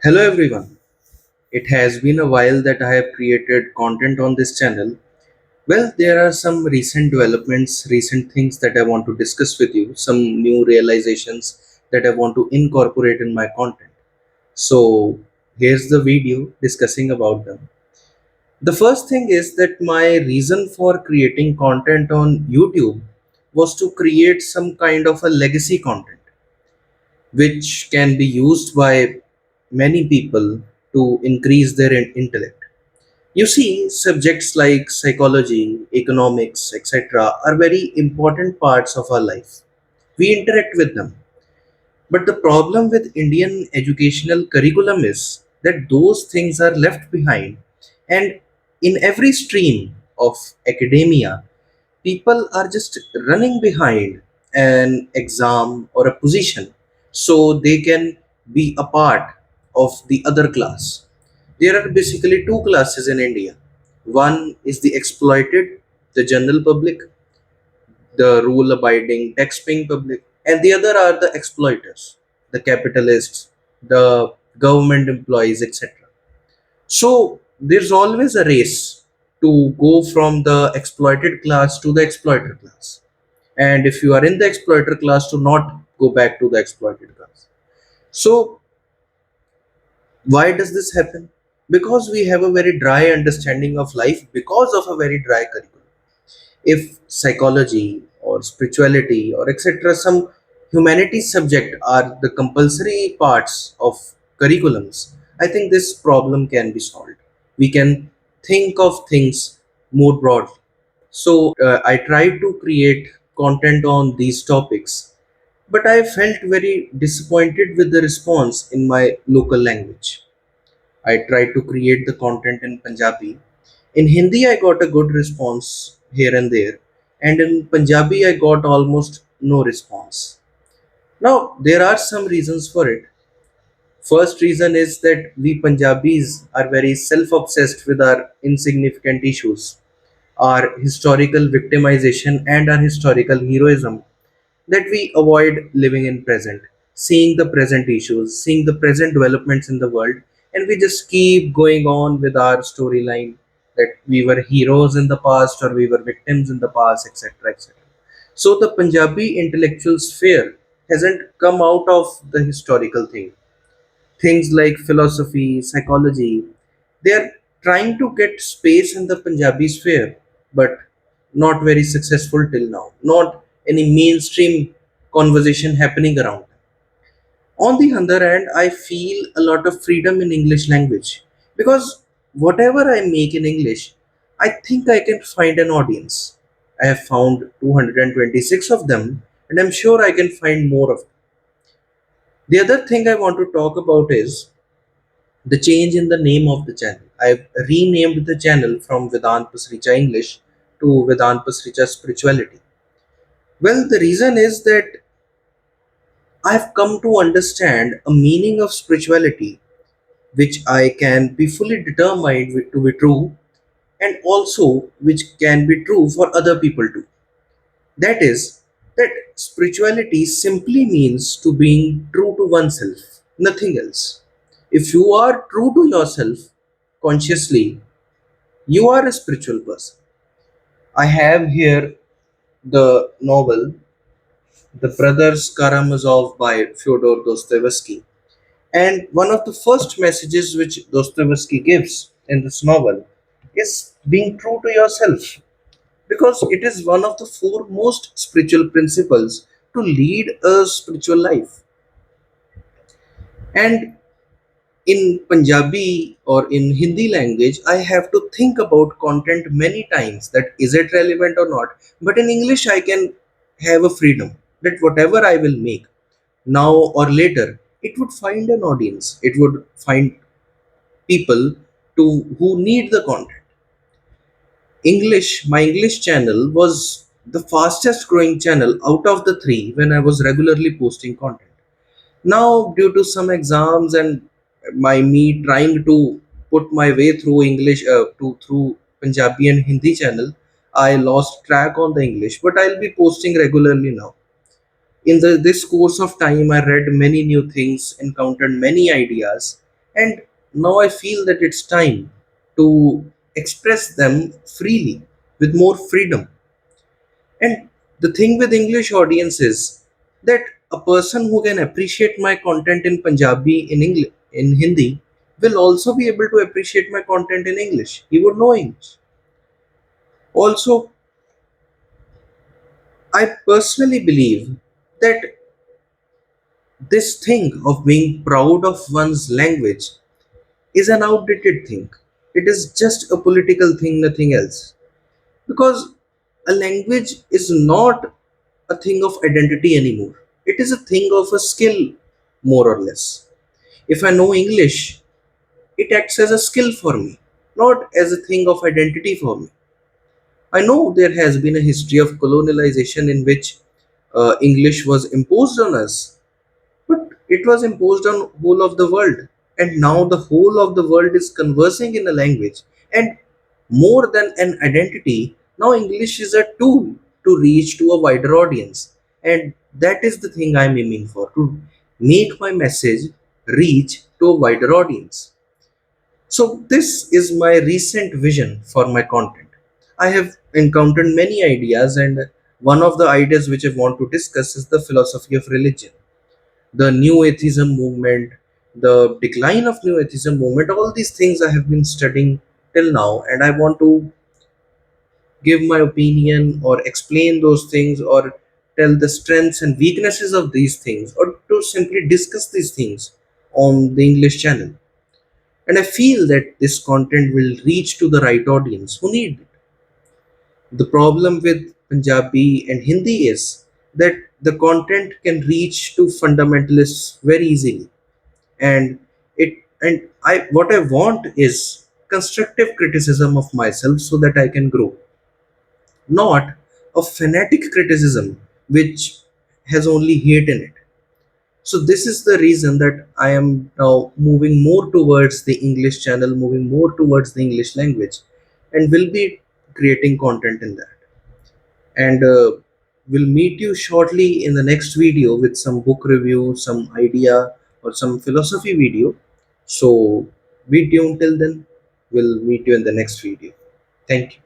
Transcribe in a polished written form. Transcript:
Hello everyone. It has been a while that I have created content on this channel. Well, there are some recent developments, recent things that I want to discuss with you, some new realizations that I want to incorporate in my content. So, here's the video discussing about them. The first thing is that my reason for creating content on YouTube was to create some kind of a legacy content which can be used by many people to increase their intellect. You see, subjects like psychology, economics, etc., are very important parts of our life. We interact with them. But the problem with Indian educational curriculum is that those things are left behind. And in every stream of academia, people are just running behind an exam or a position so they can be a part of the other class. There are basically two classes in India. One is the exploited, the general public, the rule abiding, tax paying public, and the other are the exploiters, the capitalists, the government employees, etc. So there's always a race to go from the exploited class to the exploiter class. And if you are in the exploiter class, to not go back to the exploited class. So why does this happen? Because we have a very dry understanding of life because of a very dry curriculum. If psychology or spirituality or etc., some humanities subject are the compulsory parts of curriculums, I think this problem can be solved. We can think of things more broadly. So I tried to create content on these topics, but I felt very disappointed with the response in my local language. I tried to create the content in Punjabi. In Hindi, I got a good response here and there, and in Punjabi, I got almost no response. Now, there are some reasons for it. First reason is that we Punjabis are very self obsessed with our insignificant issues, our historical victimization, and our historical heroism, that we avoid living in present, seeing the present issues, seeing the present developments in the world, and we just keep going on with our storyline that we were heroes in the past or we were victims in the past, etc., etc. So the Punjabi intellectual sphere hasn't come out of the historical thing. Things like philosophy, psychology, they are trying to get space in the Punjabi sphere, but not very successful till now. Not any mainstream conversation happening around. On the other hand, I feel a lot of freedom in English language because whatever I make in English, I think I can find an audience. I have found 226 of them, and I'm sure I can find more of them. The other thing I want to talk about is the change in the name of the channel. I've renamed the channel from Vedant Pasricha English to Vedant Pasricha Spirituality. Well, the reason is that I've come to understand a meaning of spirituality which I can be fully determined to be true, and also which can be true for other people too. That is, that spirituality simply means to being true to oneself, nothing else. If you are true to yourself consciously, you are a spiritual person. I have here the novel The Brothers Karamazov by Fyodor Dostoevsky. And one of the first messages which Dostoevsky gives in this novel is being true to yourself, because it is one of the foremost spiritual principles to lead a spiritual life. And in Punjabi or in Hindi language, I have to think about content many times that is it relevant or not. But in English, I can have a freedom that whatever I will make now or later, it would find an audience. It would find people to who need the content. My English channel was the fastest growing channel out of the three when I was regularly posting content. Now, due to some exams and my me trying to put my way through English to through Punjabi and Hindi channel, I lost track on the English. But I'll be posting regularly now. In this course of time, I read many new things, encountered many ideas, And now I feel that it's time to express them freely with more freedom. And the thing with English audience is that a person who can appreciate my content in Punjabi, in English, in Hindi, will also be able to appreciate my content in English. He would know English. Also, I personally believe that this thing of being proud of one's language is an outdated thing. It is just a political thing, nothing else. Because a language is not a thing of identity anymore. It is a thing of a skill, more or less. If I know English, it acts as a skill for me, not as a thing of identity for me. I know there has been a history of colonialization in which English was imposed on us, but it was imposed on whole of the world, and now the whole of the world is conversing in a language. And more than an identity, now English is a tool to reach to a wider audience. And that is the thing I'm aiming for, to make my message reach to a wider audience. So, this is my recent vision for my content. I have encountered many ideas, and one of the ideas which I want to discuss is the philosophy of religion, the new atheism movement, the decline of new atheism movement. All these things I have been studying till now, and I want to give my opinion or explain those things or tell the strengths and weaknesses of these things or to simply discuss these things on the English channel. And I feel that this content will reach to the right audience who need it. The problem with Punjabi and Hindi is that the content can reach to fundamentalists very easily. And I what I want is constructive criticism of myself so that I can grow, not a fanatic criticism which has only hate in it. So this is the reason that I am now moving more towards the English channel, moving more towards the English language, and will be creating content in that. And we'll meet you shortly in the next video with some book review, some idea, or some philosophy video. So be tuned till then. We'll meet you in the next video. Thank you.